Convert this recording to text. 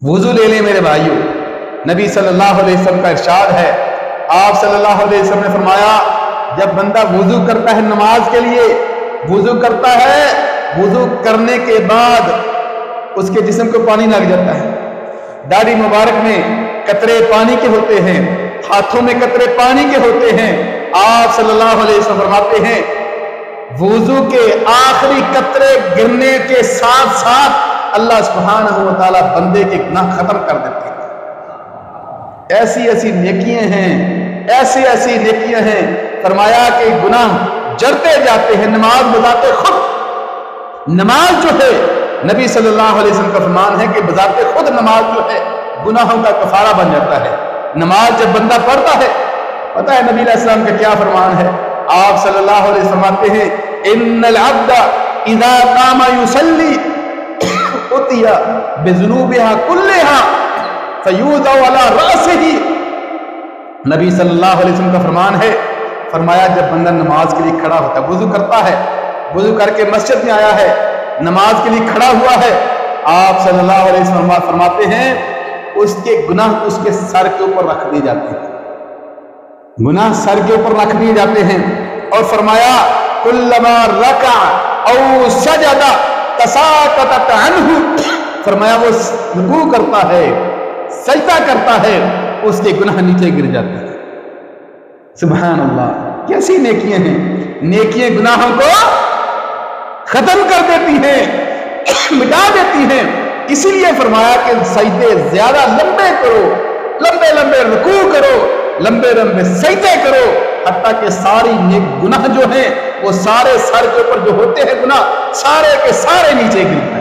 وضو لے لیں میرے بھائیوں، نبی صلی اللہ علیہ وسلم کا ارشاد ہے، آپ صلی اللہ علیہ وسلم نے فرمایا جب بندہ وضو کرتا ہے نماز کے لیے، وضو کرتا ہے، وضو کرنے کے بعد اس کے جسم کو پانی لگ جاتا ہے، داڑھی مبارک میں قطرے پانی کے ہوتے ہیں، ہاتھوں میں قطرے پانی کے ہوتے ہیں، آپ صلی اللہ علیہ وسلم فرماتے ہیں وضو کے آخری قطرے گرنے کے ساتھ ساتھ اللہ سبحانہ و تعالیٰ بندے کے گناہ ختم کر دیتے ہیں۔ ایسی ایسی نیکیاں ہیں، ایسی ایسی نیکیاں ہیں، فرمایا کہ گناہ جڑتے جاتے ہیں۔ نماز بذات خود، نماز جو ہے نبی صلی اللہ علیہ وسلم کا فرمان ہے کہ بذات خود نماز جو ہے گناہوں کا کفارہ بن جاتا ہے۔ نماز جب بندہ پڑھتا ہے، پتہ ہے نبی علیہ السلام کا کیا فرمان ہے؟ آپ صلی اللہ علیہ وسلم فرماتے ہیں ان العبد اذا قام يصلي اتي بذنوبها كلها فيوضع على راسه۔ نبی صلی اللہ علیہ وسلم کا فرمان ہے، فرمایا جب بندہ نماز کے لیے کھڑا ہوتا ہے، وضو کرتا ہے، وضو کر کے مسجد میں آیا ہے، نماز کے لیے کھڑا ہوا ہے، آپ صلی اللہ علیہ وسلم فرماتے ہیں اس کے گناہ اس کے سر کے اوپر رکھ دیے جاتے ہیں، گناہ سر کے اوپر رکھ دیے جاتے ہیں۔ اور فرمایا کلما رکع او سجد تساقطت عنہ، فرمایا وہ رکوع کرتا ہے، سجدہ کرتا ہے، اس کے گناہ نیچے گر جاتے ہیں۔ سبحان اللہ، کیسی نیکیاں ہیں! نیکیاں گناہوں کو ختم کر دیتی ہیں، مٹا دیتی ہیں۔ اسی لیے فرمایا کہ سجدے زیادہ لمبے کرو، لمبے لمبے رکوع کرو، لمبے لمبے سجدے کرو، حتیٰ کہ ساری نیک گناہ جو ہیں وہ سارے سر کے اوپر جو ہوتے ہیں گناہ، سارے کے سارے نیچے گرتے ہیں۔